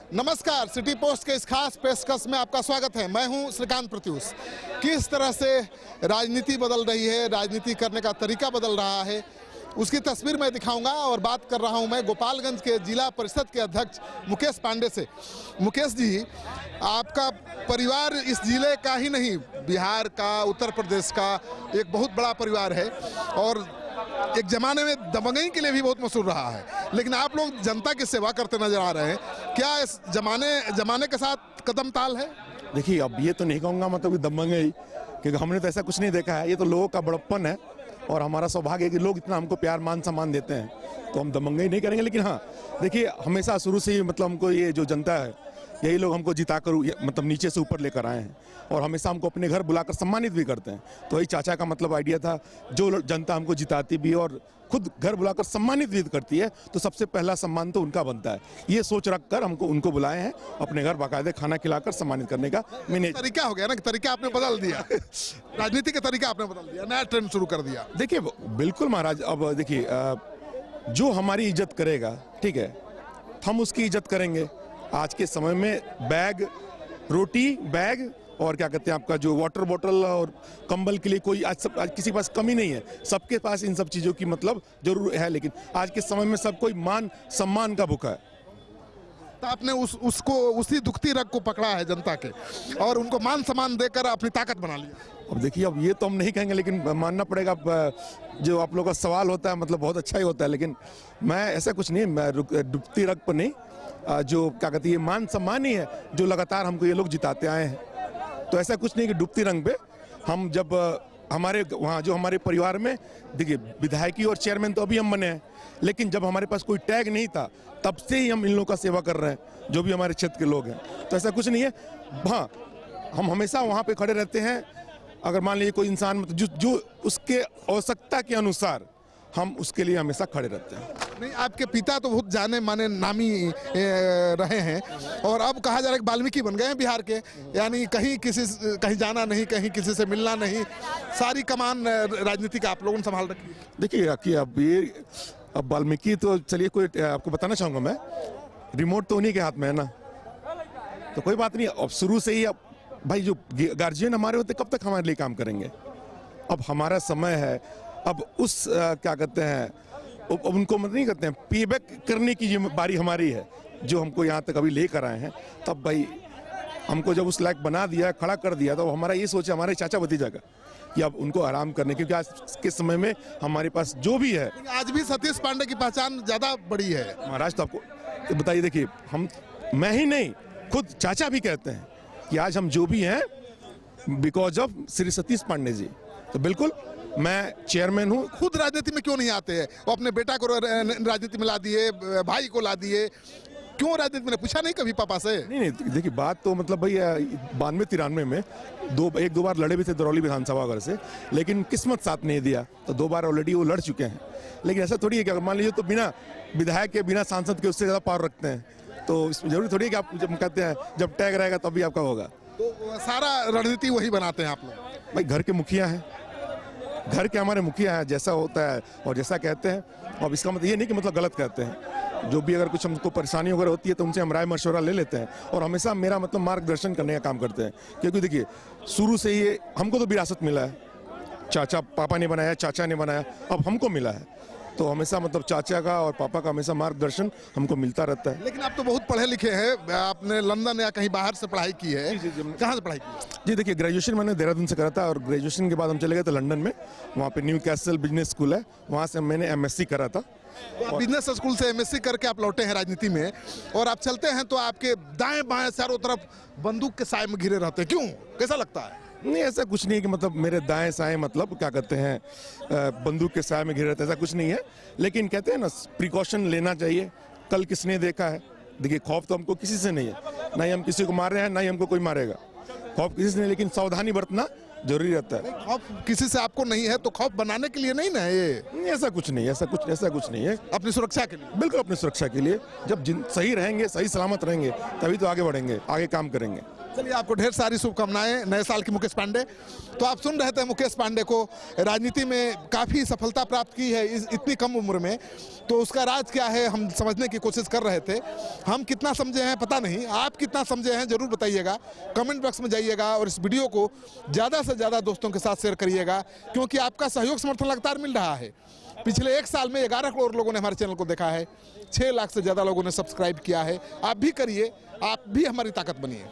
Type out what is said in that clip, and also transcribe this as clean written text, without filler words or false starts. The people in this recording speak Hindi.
नमस्कार, सिटी पोस्ट के इस खास पेशकश में आपका स्वागत है। मैं हूं श्रीकांत प्रत्युष। किस तरह से राजनीति बदल रही है, राजनीति करने का तरीका बदल रहा है, उसकी तस्वीर मैं दिखाऊंगा। और बात कर रहा हूं मैं गोपालगंज के जिला परिषद के अध्यक्ष मुकेश पांडे से। मुकेश जी, आपका परिवार इस जिले का ही नहीं, बिहार का, उत्तर प्रदेश का एक बहुत बड़ा परिवार है और एक जमाने में दबंगई के लिए भी बहुत मशहूर रहा है। लेकिन आप लोग जनता की सेवा करते नजर आ रहे हैं। क्या इस जमाने के साथ कदम ताल है? देखिए, अब ये तो नहीं कहूँगा मतलब दबंगई, क्योंकि हमने तो ऐसा कुछ नहीं देखा है। ये तो लोगों का बड़प्पन है और हमारा सौभाग्य है कि लोग इतना हमको प्यार मान सम्मान देते हैं, तो हम दबंगई नहीं करेंगे। लेकिन हाँ, देखिए, हमेशा शुरू से ही मतलब हमको ये जो जनता है, यही लोग हमको जिता कर मतलब नीचे से ऊपर लेकर आए हैं और हमेशा हमको अपने घर बुलाकर सम्मानित भी करते हैं। तो वही चाचा का मतलब आइडिया था, जो जनता हमको जिताती भी और खुद घर बुलाकर सम्मानित भी करती है, तो सबसे पहला सम्मान तो उनका बनता है। ये सोच रखकर हमको उनको बुलाए हैं अपने घर, बाकायदे खाना खिलाकर सम्मानित करने का मैंने तरीका हो गया ना, तरीका आपने बदल दिया। राजनीति का तरीका आपने बदल दिया, नया ट्रेंड शुरू कर दिया। देखिए, बिल्कुल महाराज, अब देखिए, जो हमारी इज्जत करेगा, ठीक है, हम उसकी इज्जत करेंगे। आज के समय में बैग, रोटी, बैग और क्या कहते हैं आपका जो वाटर बोतल और कंबल के लिए कोई आज किसी के पास कमी नहीं है। सबके पास इन सब चीज़ों की मतलब जरूर है। लेकिन आज के समय में सब कोई मान सम्मान का भूखा है। तो आपने उसको उसी दुखती रग को पकड़ा है जनता के और उनको मान सम्मान देकर अपनी ताकत बना लिया। अब देखिए, अब ये तो हम नहीं कहेंगे, लेकिन मानना पड़ेगा। जो आप लोगों का सवाल होता है मतलब बहुत अच्छा ही होता है, लेकिन मैं ऐसा कुछ नहीं, मैं डूबती रग पर नहीं, जो क्या कहते हैं, ये मान सम्मान ही है जो लगातार हमको ये लोग जिताते आए हैं। तो ऐसा कुछ नहीं कि डूबती रंग पे हम जब हमारे वहाँ जो हमारे परिवार में देखिए, विधायकी और चेयरमैन तो अभी हम बने हैं, लेकिन जब हमारे पास कोई टैग नहीं था तब से ही हम इन लोगों का सेवा कर रहे हैं, जो भी हमारे क्षेत्र के लोग हैं। तो ऐसा कुछ नहीं है। हाँ, हम हमेशा वहाँ पे खड़े रहते हैं। अगर मान लीजिए कोई इंसान मतलब जो उसके आवश्यकता के अनुसार, हम उसके लिए हमेशा खड़े रहते हैं। नहीं, आपके पिता तो बहुत जाने माने नामी रहे हैं और अब कहा जा रहा है कि वाल्मीकि बन गए हैं बिहार के। यानी कहीं जाना नहीं, कहीं किसी से मिलना नहीं, सारी कमान राजनीति का आप लोगों ने संभाल रखी है। देखिए कि अब वाल्मीकि तो चलिए, कोई आपको बताना चाहूँगा मैं, रिमोट तो उन्हीं के हाथ में है ना, तो कोई बात नहीं। अब शुरू से ही अब भाई जो गार्जियन हमारे होते कब तक हमारे लिए काम करेंगे? अब हमारा समय है, अब उस क्या कहते हैं, उनको मत नहीं करते हैं, पेबैक करने की बारी हमारी है। जो हमको यहाँ तक अभी लेकर आए हैं, तब भाई हमको जब उस लायक बना दिया, खड़ा कर दिया, तो हमारा ये सोचा हमारे चाचा भतीजा का कि अब उनको आराम करने, क्योंकि आज के समय में हमारे पास जो भी है, आज भी सतीश पांडे की पहचान ज्यादा बड़ी है महाराज। तो आपको तो बताइए, देखिए, मैं ही नहीं, खुद चाचा भी कहते हैं कि आज हम जो भी हैं बिकॉज ऑफ श्री सतीश पांडे जी। तो बिल्कुल, मैं चेयरमैन हूँ। खुद राजनीति में क्यों नहीं आते हैं? वो अपने बेटा को राजनीति में ला दिए, भाई को ला दिए, क्यों राजनीति में? पूछा नहीं कभी पापा से? नहीं, देखिए, बात तो मतलब भैया 92-93 में एक दो बार लड़े भी थे दरौली विधानसभा घर से, लेकिन किस्मत साथ नहीं दिया, तो 2 बार ऑलरेडी वो लड़ चुके हैं। लेकिन ऐसा थोड़ी है कि अगर मान लीजिए तो बिना विधायक के, बिना सांसद के उससे ज़्यादा पावर रखते हैं, तो इसमें जरूरी थोड़ी है कि आप जब कहते हैं जब टैग रहेगा तभी आपका होगा। तो सारा रणनीति वही बनाते हैं आप लोग? भाई, घर के मुखिया हैं, घर के हमारे मुखिया हैं, जैसा होता है और जैसा कहते हैं। और इसका मतलब ये नहीं कि मतलब गलत कहते हैं। जो भी अगर कुछ हमको परेशानी वगैरह होती है तो उनसे हम राय मशवरा ले लेते हैं और हमेशा मेरा मतलब मार्गदर्शन करने का काम करते हैं। क्योंकि देखिए, शुरू से ये हमको तो विरासत मिला है, चाचा पापा ने बनाया, चाचा ने बनाया, अब हमको मिला है, तो हमेशा मतलब चाचा का और पापा का हमेशा मार्गदर्शन हमको मिलता रहता है। लेकिन आप तो बहुत पढ़े लिखे हैं, आपने लंदन या कहीं बाहर से पढ़ाई की है? कहाँ से पढ़ाई की? जी देखिए, ग्रेजुएशन मैंने देहरादून से करा था और ग्रेजुएशन के बाद हम चले गए थे लंदन में। वहाँ पे न्यू कैसल बिजनेस स्कूल है, वहाँ से मैंने MSc करा था। तो बिजनेस स्कूल से MSc करके आप लौटे हैं राजनीति में और आप चलते हैं तो आपके दाएं बाएं चारों तरफ बंदूक के साए में घिरे रहते हैं, क्यों? कैसा लगता है? नहीं, ऐसा कुछ नहीं है कि मतलब मेरे दाएं साएं मतलब क्या कहते हैं बंदूक के साए में घिरे रहते हैं, ऐसा कुछ नहीं है। लेकिन कहते हैं ना, प्रिकॉशन लेना चाहिए। कल किसने देखा है? देखिए, खौफ तो हमको किसी से नहीं है, ना ही हम किसी को मार रहे हैं, ना ही हमको कोई मारेगा। खौफ किसी से नहीं, लेकिन सावधानी बरतना जरूरी रहता है। खौफ किसी से आपको नहीं है तो खौफ बनाने के लिए नहीं ना ये? नहीं, ऐसा कुछ नहीं, ऐसा कुछ नहीं है। अपनी सुरक्षा के लिए? बिल्कुल अपनी सुरक्षा के लिए। जब सही रहेंगे, सही सलामत रहेंगे, तभी तो आगे बढ़ेंगे, आगे काम करेंगे। चलिए, आपको ढेर सारी शुभकामनाएं नए साल की। मुकेश पांडे, तो आप सुन रहे थे मुकेश पांडे को। राजनीति में काफ़ी सफलता प्राप्त की है इतनी कम उम्र में, तो उसका राज क्या है हम समझने की कोशिश कर रहे थे। हम कितना समझे हैं पता नहीं, आप कितना समझे हैं जरूर बताइएगा, कमेंट बॉक्स में जाइएगा और इस वीडियो को ज़्यादा से ज़्यादा दोस्तों के साथ शेयर करिएगा, क्योंकि आपका सहयोग समर्थन लगातार मिल रहा है। पिछले 1 साल में 11 करोड़ लोगों ने हमारे चैनल को देखा है, 6 लाख से ज़्यादा लोगों ने सब्सक्राइब किया है। आप भी करिए, आप भी हमारी ताकत बनिए।